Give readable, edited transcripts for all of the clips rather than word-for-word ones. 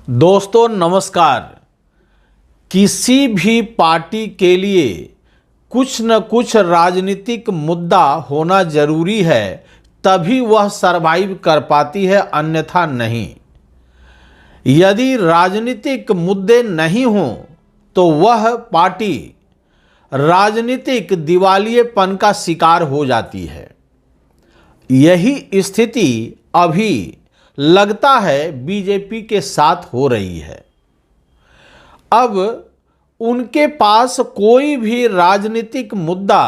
दोस्तों नमस्कार। किसी भी पार्टी के लिए कुछ न कुछ राजनीतिक मुद्दा होना जरूरी है, तभी वह सरवाइव कर पाती है, अन्यथा नहीं। यदि राजनीतिक मुद्दे नहीं हों तो वह पार्टी राजनीतिक दिवालियेपन का शिकार हो जाती है। यही स्थिति अभी लगता है बीजेपी के साथ हो रही है। अब उनके पास कोई भी राजनीतिक मुद्दा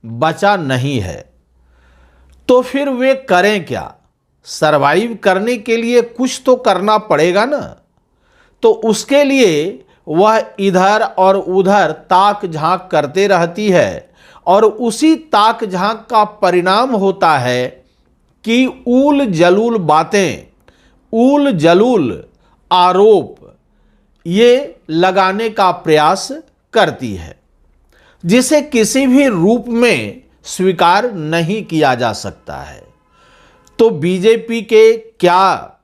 बचा नहीं है, तो फिर वे करें क्या? सरवाइव करने के लिए कुछ तो करना पड़ेगा ना। तो उसके लिए वह इधर और उधर ताक झांक करते रहती है, और उसी ताक झांक का परिणाम होता है कि ऊल जलूल बातें, ऊल जलूल आरोप ये लगाने का प्रयास करती है, जिसे किसी भी रूप में स्वीकार नहीं किया जा सकता है। तो बीजेपी के क्या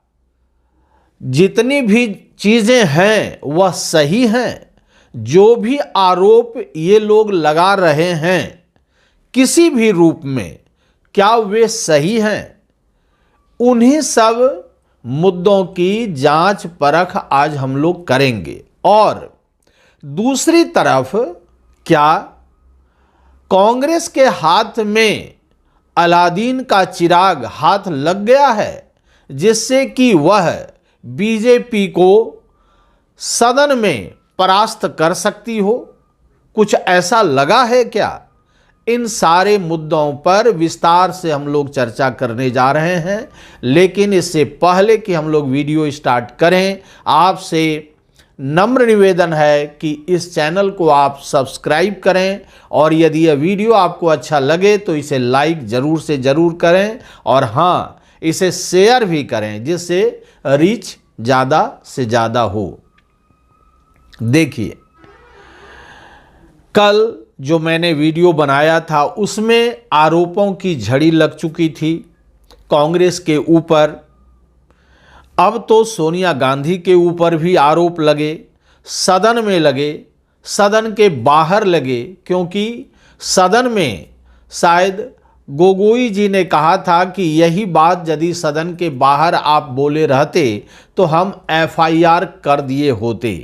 जितनी भी चीजें हैं वह सही हैं? जो भी आरोप ये लोग लगा रहे हैं किसी भी रूप में, क्या वे सही हैं? उन्हीं सब मुद्दों की जांच परख आज हम लोग करेंगे। और दूसरी तरफ, क्या कांग्रेस के हाथ में अलादीन का चिराग हाथ लग गया है, जिससे कि वह बीजेपी को सदन में परास्त कर सकती हो? कुछ ऐसा लगा है क्या? इन सारे मुद्दों पर विस्तार से हम लोग चर्चा करने जा रहे हैं। लेकिन इससे पहले कि हम लोग वीडियो स्टार्ट करें, आपसे नम्र निवेदन है कि इस चैनल को आप सब्सक्राइब करें, और यदि यह वीडियो आपको अच्छा लगे तो इसे लाइक ज़रूर से ज़रूर करें, और हाँ, इसे शेयर भी करें, जिससे रीच ज़्यादा से ज़्यादा हो। देखिए, कल जो मैंने वीडियो बनाया था उसमें आरोपों की झड़ी लग चुकी थी कांग्रेस के ऊपर। अब तो सोनिया गांधी के ऊपर भी आरोप लगे, सदन में लगे, सदन के बाहर लगे, क्योंकि सदन में शायद गोगोई जी ने कहा था कि यही बात यदि सदन के बाहर आप बोले रहते तो हम एफआईआर कर दिए होते।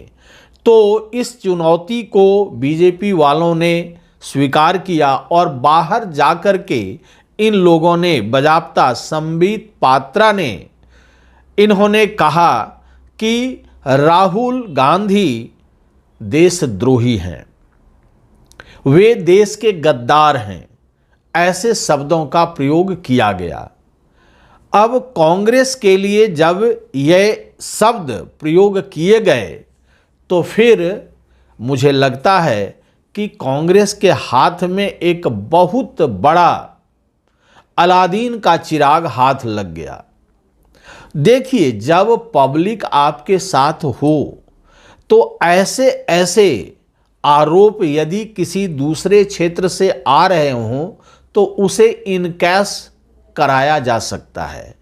तो इस चुनौती को बीजेपी वालों ने स्वीकार किया, और बाहर जाकर के इन लोगों ने, बजाप्ता संबित पात्रा ने, इन्होंने कहा कि राहुल गांधी देशद्रोही हैं, वे देश के गद्दार हैं, ऐसे शब्दों का प्रयोग किया गया। अब कांग्रेस के लिए जब ये शब्द प्रयोग किए गए तो फिर मुझे लगता है कि कांग्रेस के हाथ में एक बहुत बड़ा अलादीन का चिराग हाथ लग गया। देखिए, जब पब्लिक आपके साथ हो तो ऐसे ऐसे आरोप यदि किसी दूसरे क्षेत्र से आ रहे हों तो उसे इनकैश कराया जा सकता है,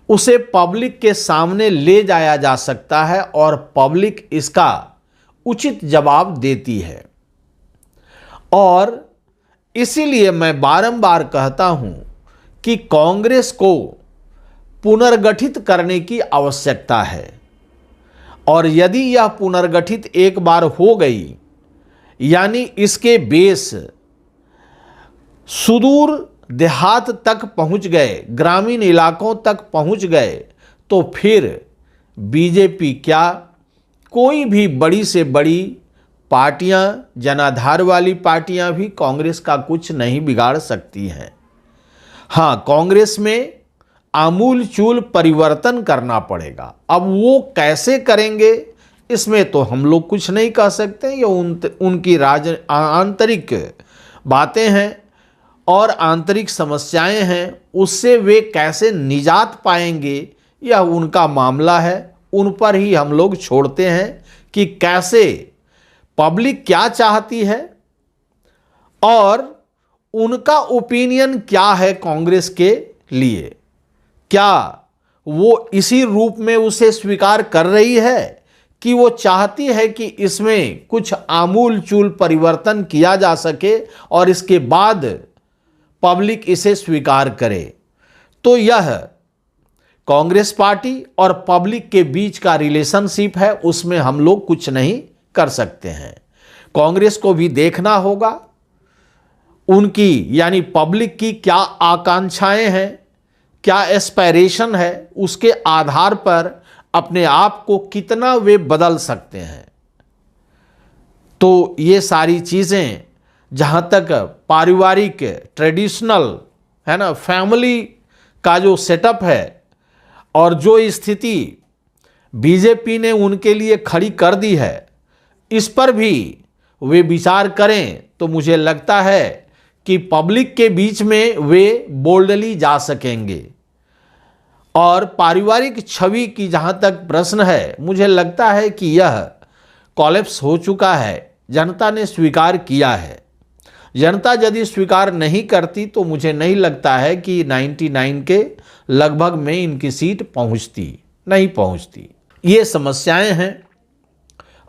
उसे पब्लिक के सामने ले जाया जा सकता है, और पब्लिक इसका उचित जवाब देती है। और इसीलिए मैं बारंबार कहता हूं कि कांग्रेस को पुनर्गठित करने की आवश्यकता है, और यदि यह पुनर्गठित एक बार हो गई, यानी इसके बेस सुदूर देहात तक पहुंच गए, ग्रामीण इलाकों तक पहुंच गए, तो फिर बीजेपी क्या, कोई भी बड़ी से बड़ी पार्टियां, जनाधार वाली पार्टियां भी कांग्रेस का कुछ नहीं बिगाड़ सकती हैं। हाँ, कांग्रेस में आमूलचूल परिवर्तन करना पड़ेगा। अब वो कैसे करेंगे इसमें तो हम लोग कुछ नहीं कह सकते। ये उनकी आंतरिक बातें हैं और आंतरिक समस्याएं हैं, उससे वे कैसे निजात पाएंगे यह उनका मामला है। उन पर ही हम लोग छोड़ते हैं कि कैसे पब्लिक क्या चाहती है और उनका ओपिनियन क्या है कांग्रेस के लिए। क्या वो इसी रूप में उसे स्वीकार कर रही है कि वो चाहती है कि इसमें कुछ आमूल चूल परिवर्तन किया जा सके और इसके बाद पब्लिक इसे स्वीकार करे। तो यह कांग्रेस पार्टी और पब्लिक के बीच का रिलेशनशिप है, उसमें हम लोग कुछ नहीं कर सकते हैं। कांग्रेस को भी देखना होगा उनकी यानी पब्लिक की क्या आकांक्षाएं हैं, क्या एस्पायरेशन है, उसके आधार पर अपने आप को कितना वे बदल सकते हैं। तो ये सारी चीज़ें जहाँ तक पारिवारिक ट्रेडिशनल है ना, फैमिली का जो सेटअप है और जो स्थिति बीजेपी ने उनके लिए खड़ी कर दी है, इस पर भी वे विचार करें तो मुझे लगता है कि पब्लिक के बीच में वे बोल्डली जा सकेंगे। और पारिवारिक छवि की जहाँ तक प्रश्न है, मुझे लगता है कि यह कोलैप्स हो चुका है, जनता ने स्वीकार किया है। जनता यदि स्वीकार नहीं करती तो मुझे नहीं लगता है कि 99 के लगभग में इनकी सीट नहीं पहुंचती। ये समस्याएं हैं।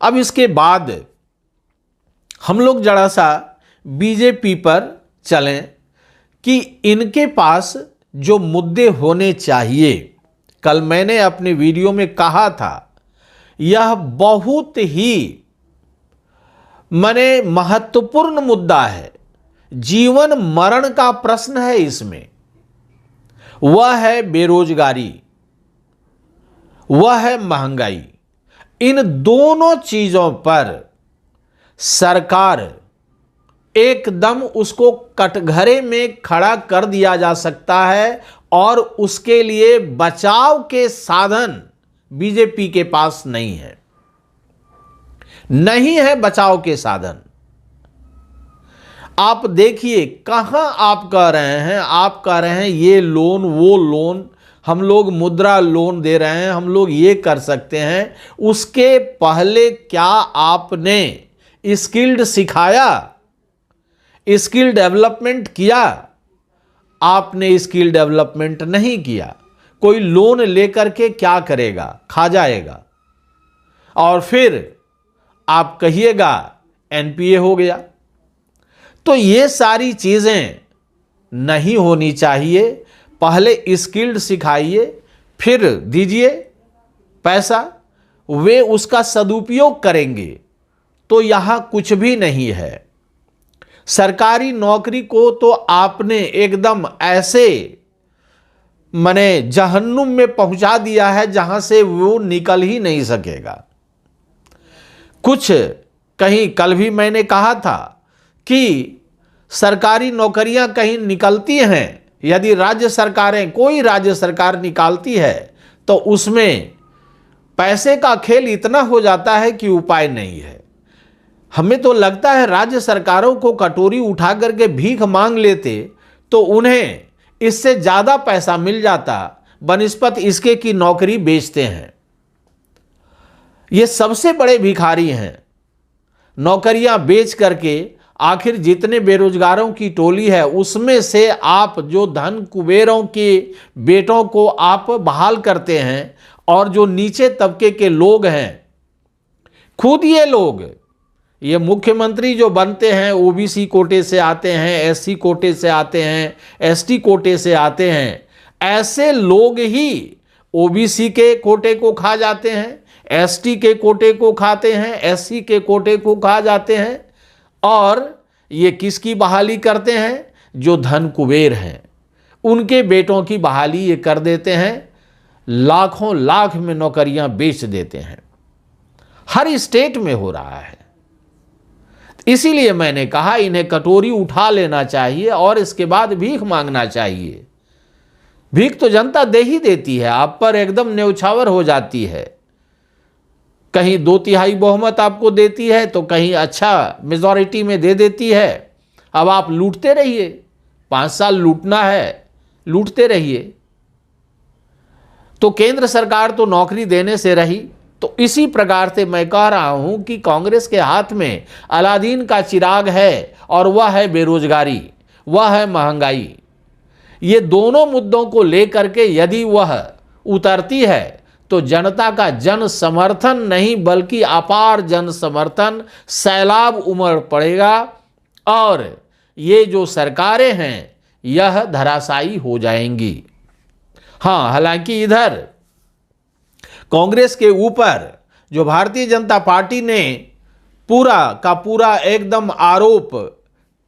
अब इसके बाद हम लोग जरा सा बीजेपी पर चलें कि इनके पास जो मुद्दे होने चाहिए, कल मैंने अपने वीडियो में कहा था, यह बहुत ही महत्वपूर्ण मुद्दा है, जीवन मरण का प्रश्न है इसमें। वह है बेरोजगारी, वह है महंगाई। इन दोनों चीजों पर सरकार एकदम उसको कटघरे में खड़ा कर दिया जा सकता है और उसके लिए बचाव के साधन बीजेपी के पास नहीं है बचाव के साधन। आप देखिए कहां आप कह रहे हैं ये लोन वो लोन, हम लोग मुद्रा लोन दे रहे हैं, हम लोग ये कर सकते हैं। उसके पहले क्या आपने स्किल्ड सिखाया, स्किल डेवलपमेंट किया? आपने स्किल डेवलपमेंट नहीं किया। कोई लोन लेकर के क्या करेगा? खा जाएगा और फिर आप कहिएगा एनपीए हो गया। तो ये सारी चीजें नहीं होनी चाहिए। पहले स्किल्ड सिखाइए, फिर दीजिए पैसा, वे उसका सदुपयोग करेंगे। तो यहां कुछ भी नहीं है। सरकारी नौकरी को तो आपने एकदम ऐसे जहन्नुम में पहुंचा दिया है जहां से वो निकल ही नहीं सकेगा। कुछ कहीं कल भी मैंने कहा था कि सरकारी नौकरियां कहीं निकलती हैं, यदि कोई राज्य सरकार निकालती है तो उसमें पैसे का खेल इतना हो जाता है कि उपाय नहीं है। हमें तो लगता है राज्य सरकारों को कटोरी उठा करके भीख मांग लेते तो उन्हें इससे ज्यादा पैसा मिल जाता, बनिस्पत इसके की नौकरी बेचते हैं। ये सबसे बड़े भिखारी हैं। नौकरियां बेच करके आखिर जितने बेरोजगारों की टोली है उसमें से आप जो धन कुबेरों के बेटों को आप बहाल करते हैं और जो नीचे तबके के लोग हैं, खुद ये मुख्यमंत्री जो बनते हैं ओबीसी कोटे से आते हैं, एससी कोटे से आते हैं, एसटी कोटे से आते हैं, ऐसे लोग ही ओबीसी के कोटे को खा जाते हैं, एसटी के कोटे को खाते हैं, एससी के कोटे को खा जाते हैं। और ये किसकी बहाली करते हैं? जो धन कुबेर हैं, उनके बेटों की बहाली ये कर देते हैं। लाखों लाख में नौकरियां बेच देते हैं। हर स्टेट में हो रहा है। इसीलिए मैंने कहा इन्हें कटोरी उठा लेना चाहिए और इसके बाद भीख मांगना चाहिए। भीख तो जनता दे ही देती है, आप पर एकदम न्यौछावर हो जाती है। कहीं 2/3 बहुमत आपको देती है तो कहीं अच्छा मेजॉरिटी में दे देती है। अब आप लूटते रहिए, 5 साल लूटना है, लूटते रहिए। तो केंद्र सरकार तो नौकरी देने से रही। तो इसी प्रकार से मैं कह रहा हूं कि कांग्रेस के हाथ में अलादीन का चिराग है और वह है बेरोजगारी, वह है महंगाई। ये दोनों मुद्दों को लेकर के यदि वह उतरती है तो जनता का जन समर्थन नहीं बल्कि अपार जन समर्थन सैलाब उमड़ पड़ेगा और ये जो सरकारें हैं यह धराशायी हो जाएंगी। हाँ, हालांकि इधर कांग्रेस के ऊपर जो भारतीय जनता पार्टी ने पूरा का पूरा एकदम आरोप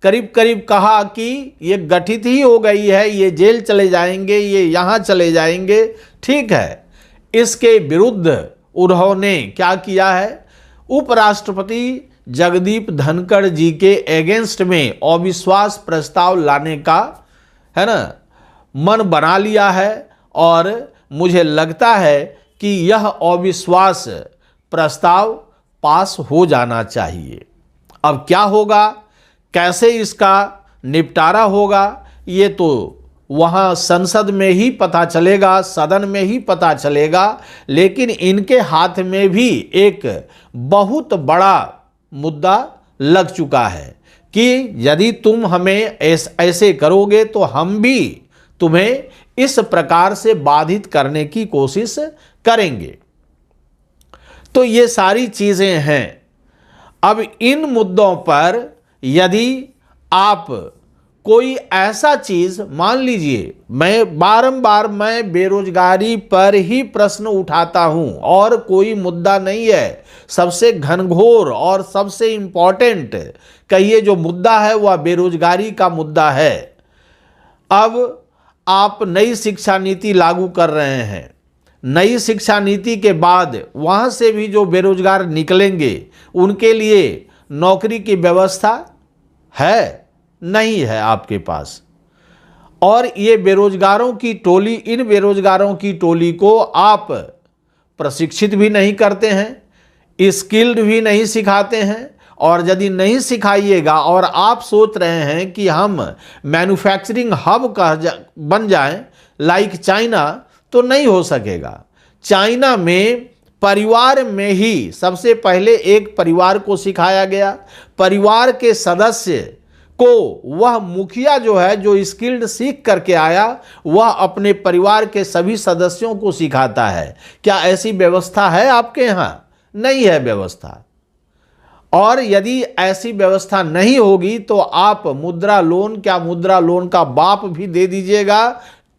करीब करीब कहा कि ये गठित ही हो गई है, ये जेल चले जाएंगे, ये यहाँ चले जाएंगे, ठीक है। इसके विरुद्ध उन्होंने क्या किया है, उपराष्ट्रपति जगदीप धनखड़ जी के एगेंस्ट में अविश्वास प्रस्ताव लाने का है ना मन बना लिया है और मुझे लगता है कि यह अविश्वास प्रस्ताव पास हो जाना चाहिए। अब क्या होगा, कैसे इसका निपटारा होगा, ये तो वहाँ संसद में ही पता चलेगा, सदन में ही पता चलेगा। लेकिन इनके हाथ में भी एक बहुत बड़ा मुद्दा लग चुका है कि यदि तुम हमें ऐसे करोगे तो हम भी तुम्हें इस प्रकार से बाधित करने की कोशिश करेंगे। तो ये सारी चीजें हैं। अब इन मुद्दों पर यदि आप कोई ऐसा चीज, मान लीजिए मैं बारंबार बेरोजगारी पर ही प्रश्न उठाता हूं और कोई मुद्दा नहीं है, सबसे घनघोर और सबसे इंपॉर्टेंट कहिए जो मुद्दा है वह बेरोजगारी का मुद्दा है। अब आप नई शिक्षा नीति लागू कर रहे हैं, नई शिक्षा नीति के बाद वहां से भी जो बेरोजगार निकलेंगे उनके लिए नौकरी की व्यवस्था है नहीं है आपके पास। और ये बेरोजगारों की टोली, इन बेरोजगारों की टोली को आप प्रशिक्षित भी नहीं करते हैं, स्किल्ड भी नहीं सिखाते हैं। और यदि नहीं सिखाइएगा और आप सोच रहे हैं कि हम मैन्युफैक्चरिंग हब बन जाएं लाइक चाइना, तो नहीं हो सकेगा। चाइना में परिवार में ही सबसे पहले एक परिवार को सिखाया गया, परिवार के सदस्य को वह मुखिया जो है, जो स्किल्ड सीख करके आया, वह अपने परिवार के सभी सदस्यों को सिखाता है। क्या ऐसी व्यवस्था है आपके यहाँ? नहीं है व्यवस्था। और यदि ऐसी व्यवस्था नहीं होगी तो आप मुद्रा लोन, क्या मुद्रा लोन का बाप भी दे दीजिएगा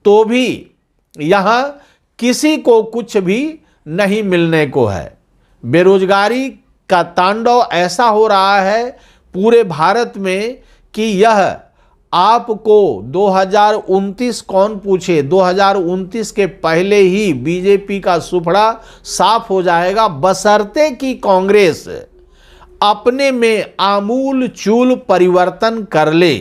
तो भी यहाँ किसी को कुछ भी नहीं मिलने को है। बेरोजगारी का तांडव ऐसा हो रहा है पूरे भारत में कि यह आपको 2029 कौन पूछे, 2029 के पहले ही बीजेपी का सुपड़ा साफ हो जाएगा, बशर्ते कि कांग्रेस अपने में आमूल चूल परिवर्तन कर ले।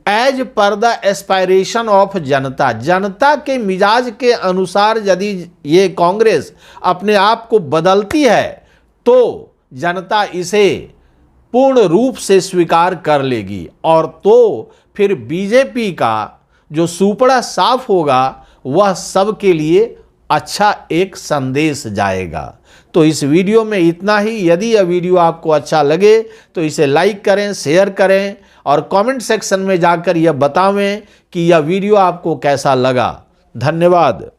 As per the aspiration of जनता, जनता के मिजाज के अनुसार यदि ये कांग्रेस अपने आप को बदलती है तो जनता इसे पूर्ण रूप से स्वीकार कर लेगी और तो फिर बीजेपी का जो सुपड़ा साफ होगा वह सबके लिए अच्छा एक संदेश जाएगा। तो इस वीडियो में इतना ही। यदि यह वीडियो आपको अच्छा लगे तो इसे लाइक करें, शेयर करें और कमेंट सेक्शन में जाकर यह बतावें कि यह वीडियो आपको कैसा लगा। धन्यवाद।